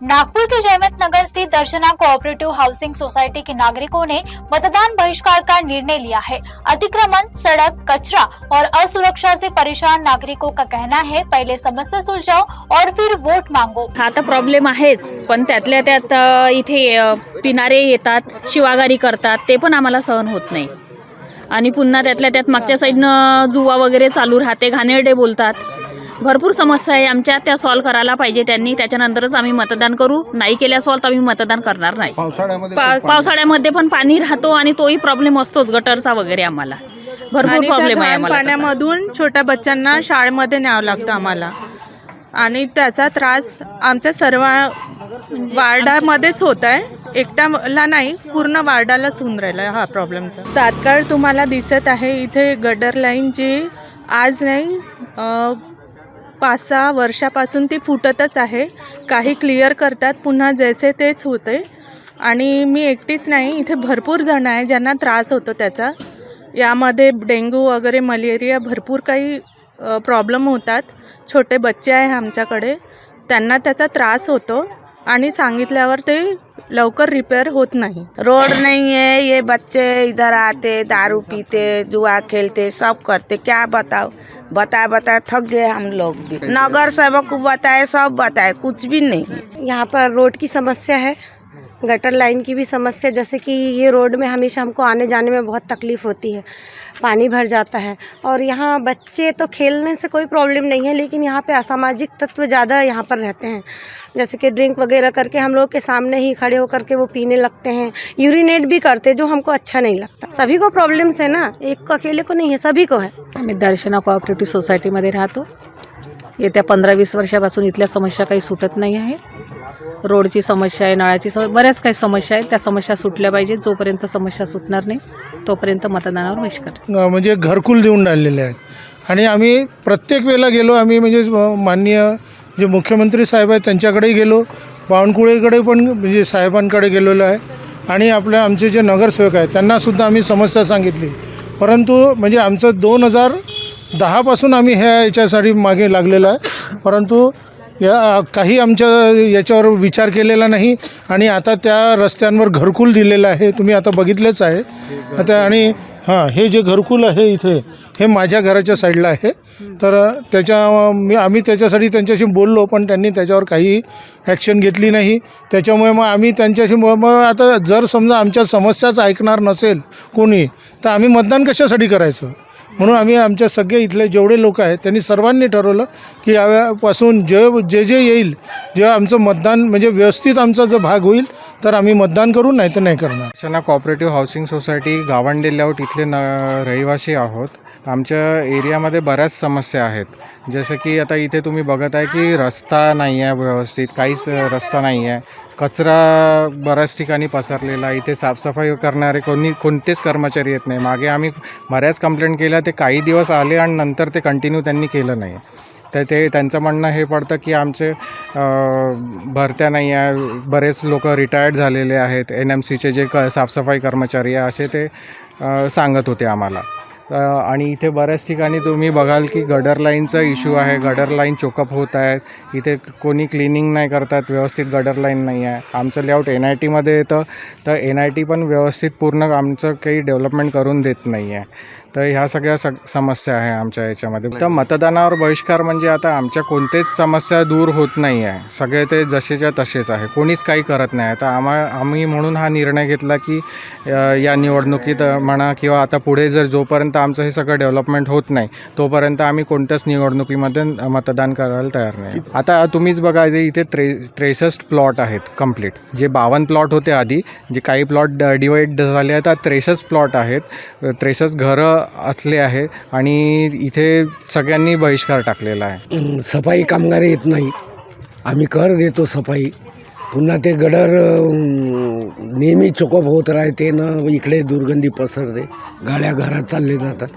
नागपुर के जयमत नगर स्थित दर्शना cooperative housing society के नागरिकों ने मतदान बहिष्कार का निर्णय लिया है। अतिक्रमण, सड़क, कचरा और असुरक्षा से परेशान नागरिकों का कहना है, पहले समस्या सुलझाओ और फिर वोट मांगो। आता प्रॉब्लेम आहेच, पण त्यातल्या त्यात इथे पिणारे येतात, शिवागारी करतात, ते पण आम्हाला सहन होत नाही। आणि पुन्हा त्यातल्या त्यात मागच्या साईडनं जुवा वगैरे चालू राहते, घाणेरडे बोलतात। भरपूर समस्या आहे आमच्या, त्या सॉल्व करायला पाहिजे त्यांनी, त्याच्यानंतरच आम्ही मतदान करू। नाही केल्या सॉल्व तर आम्ही मतदान करणार नाही। पावसाळ्यामध्ये पण पाणी राहतो आणि तोही प्रॉब्लेम असतोच, गटरचा वगैरे आम्हाला भरपूर प्रॉब्लेम आहे। आम्हाला पाण्यामधून छोट्या बच्चांना शाळेमध्ये न्यावं लागतं आम्हाला, आणि त्याचा त्रास आमच्या सर्व वार्डामध्येच होत आहे। एकट्याला नाही, पूर्ण वार्डालाच होऊन राहिला हा प्रॉब्लेमचा। तात्काळ तुम्हाला दिसत आहे इथे गटर लाईन जी आज नाही 5-6 वर्षापासून ती फुटतच आहे। काही क्लिअर करतात, पुन्हा जैसे तेच होते। आणि मी एकटीच नाही, इथे भरपूर जण आहे ज्यांना त्रास होतो त्याचा। यामध्ये डेंग्यू वगैरे, मलेरिया भरपूर काही प्रॉब्लेम होतात। छोटे बच्चे आहे आमच्याकडे, त्यांना त्याचा त्रास होतो आणि सांगितल्यावर ते लवकर रिपेयर होत नहीं। रोड नहीं है, ये बच्चे इधर आते, दारू पीते, जुआ खेलते, सब करते। क्या बताओ, बता थक गए हम लोग भी। नगर सेवक को बताए, सब बताए, कुछ भी नहीं है। यहाँ पर रोड की समस्या है, गटर लाइन की भी समस्या, जैसे कि ये रोड में हमेशा हमको आने जाने में बहुत तकलीफ़ होती है, पानी भर जाता है। और यहाँ बच्चे तो खेलने से कोई प्रॉब्लम नहीं है, लेकिन यहाँ पे असामाजिक तत्व ज़्यादा यहाँ पर रहते हैं, जैसे कि ड्रिंक वगैरह करके हम लोग के सामने ही खड़े होकर के वो पीने लगते हैं, यूरिनेट भी करते, जो हमको अच्छा नहीं लगता। सभी को प्रॉब्लम्स है ना, एक को अकेले को नहीं है, सभी को है। आम्ही दर्शना कोऑपरेटिव्ह सोसायटीमध्ये राहतो। येत्या 15-20 वर्षापासून इथल्या समस्या काही सुटत नाही आहे। रोडची समस्या आहे, नळाची बऱ्याच काही समस्या आहेत, त्या समस्या सुटल्या पाहिजे। जोपर्यंत समस्या सुटणार नाही तोपर्यंत मतदानावर बहिष्कार। म्हणजे घरकुल देऊन राहिलेले आहेत आणि आम्ही प्रत्येक वेळेला गेलो, आम्ही म्हणजे माननीय जे मुख्यमंत्री साहेब आहेत त्यांच्याकडेही गेलो, बावनकुळेकडे पण म्हणजे साहेबांकडे गेलेलो आहे आणि आमचे जे नगरसेवक आहेत त्यांनासुद्धा आम्ही समस्या सांगितली। परंतु म्हणजे आमचं 2010 पासून आम्ही ह्या याच्यासाठी मागे लागलेलो आहे, परंतु काही आमच्या याच्यावर विचार केलेला नाही। आणि आता त्या रस्त्यांवर घरकुल दिलेलं आहे, तुम्ही आता बघितलेच आहे आता। आणि हां, हे जे घरकुल आहे इथे, हे माझ्या घराच्या साईडला आहे। तर आम्ही त्याच्यासाठी त्यांच्याशी बोललो, पण त्यांनी त्याच्यावर काही ॲक्शन घेतली नाही। त्याच्यामुळे मग आम्ही त्यांच्याशी मग आता जर समजा आमच्या समस्याच ऐकणार नसेल कोणी, तर आम्ही मतदान कशासाठी करायचं। म्हणून आम्ही आमच्या सगळे इथले जेवढे लोक आहेत त्यांनी सर्वांनी ठरवलं की यापासून जे येईल, जेव्हा आमचं मतदान म्हणजे व्यवस्थित आमचा जर भाग होईल तर आम्ही मतदान करू, नाही तर नाही करणार। Darshana cooperative housing society Gawande layout इथले रहिवासी आहोत। आमच्या एरियामध्ये बऱ्याच समस्या आहेत, जसं की आता इथे तुम्ही बघत आहे की रस्ता नाही आहे व्यवस्थित, काहीच रस्ता नाही आहे। कचरा बऱ्याच ठिकाणी पसरलेला आहे। इथे साफसफाई करणारे कोणतेच कर्मचारी येत नाही। मागे आम्ही बऱ्याच कंप्लेंट केल्या, ते काही दिवस आले आणि नंतर ते कंटिन्यू त्यांनी केलं नाही। तर त्यांचं म्हणणं हे पडतं की आमचे भरत्या नाही आहे, बरेच लोक रिटायर्ड झालेले आहेत, NMCचे जे साफसफाई कर्मचारी आहे असे ते सांगत होते आम्हाला। आणि इथे बऱ्याच ठिकाणी तुम्ही बघाल की गटर लाईनचा इश्यू आहे, गटर लाईन चोकअप होत आहे, इथे कोणी क्लिनिंग नाही करतात, व्यवस्थित गटर लाईन नाही आहे। आमचं लेआउट NITमध्ये येतं, तर NIT पण व्यवस्थित पूर्ण आमचं काही डेव्हलपमेंट करून देत नाही आहे। तर ह्या सगळ्या समस्या आहे आमच्या याच्यामध्ये। तर मतदानावर बहिष्कार म्हणजे आता आमच्या कोणतेच समस्या दूर होत नाही आहे, सगळे ते जसेच्या तसेच आहे, कोणीच काही करत नाही। आता आम्ही म्हणून हा निर्णय घेतला की या निवडणुकीत म्हणा किंवा आता पुढे जर जोपर्यंत आमचं हे सगळं डेव्हलपमेंट होत नाही तोपर्यंत आम्ही कोणत्याच निवडणुकीमध्ये मतदान करायला तयार नाही। आता तुम्हीच बघा, इथे 63 प्लॉट आहेत कंप्लीट, जे 52 प्लॉट होते आधी, जे काही प्लॉट डिवाईड झाले आहेत, आता 63 प्लॉट आहेत, 63 घरं असले आहे आणि इथे सगळ्यांनी बहिष्कार टाकलेला आहे। सफाई कामगार येत नाही, आम्ही कर देतो सफाई, पुन्हा ते गडर नेहमी चोकअप होत राहते ना, इकडे दुर्गंधी पसरते, गाड्या घरात चालले जातात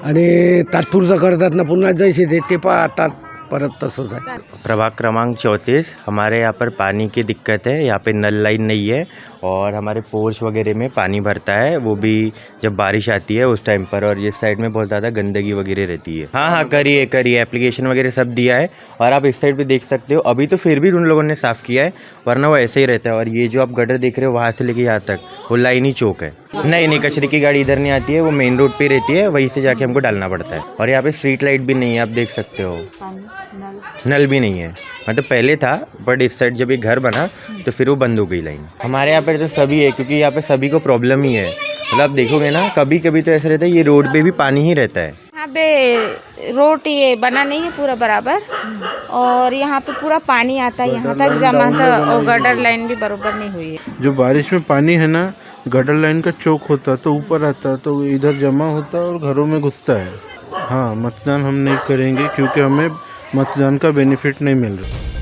आणि तात्पुरतं करतात ना, पुन्हा जैसे ते पाहतात परत तसंच आहे. प्रभाग क्रमांक 34 हमारे यहाँ पर पानी की दिक्कत है. यहाँ पे नल लाइन नहीं है और हमारे पोर्च वगैरह में पानी भरता है, वो भी जब बारिश आती है उस टाइम पर, और इस साइड में बहुत ज़्यादा गंदगी वगैरह रहती है. हाँ करिए एप्लीकेशन वगैरह सब दिया है, और आप इस साइड पे देख सकते हो. अभी तो फिर भी उन लोगों ने साफ़ किया है, वरना वो ऐसे ही रहता है. और ये जो आप गटर देख रहे हो वहाँ से लेके यहाँ तक वो लाइन ही चौक है. नहीं कचरे की गाड़ी इधर नहीं आती है, वो मेन रोड पे रहती है, वहीं से जाके हमको डालना पड़ता है. और यहाँ पे स्ट्रीट लाइट भी नहीं है, आप देख सकते हो. नल भी नहीं है, मतलब पहले था बट इस साइड जब ये घर बना तो फिर वो बंद हो गई लाइन. हमारे यहाँ पे तो सभी है, क्योंकि यहाँ पे सभी को प्रॉब्लम ही है. मतलब आप देखोगे ना, कभी कभी तो ऐसा रहता है ये रोड पे भी पानी ही रहता है. यहाँ पे रोड ये बना नहीं है पूरा बराबर, और यहाँ पे पूरा पानी आता है, यहाँ तक जमा था, और गटर लाइन भी बराबर नहीं हुई है. जो बारिश में पानी है ना, गटर लाइन का चौक होता तो ऊपर आता तो इधर जमा होता और घरों में घुसता है. हाँ, मतदान हम नहीं करेंगे क्योंकि हमें मतदान का बेनिफिट नहीं मिल रहा.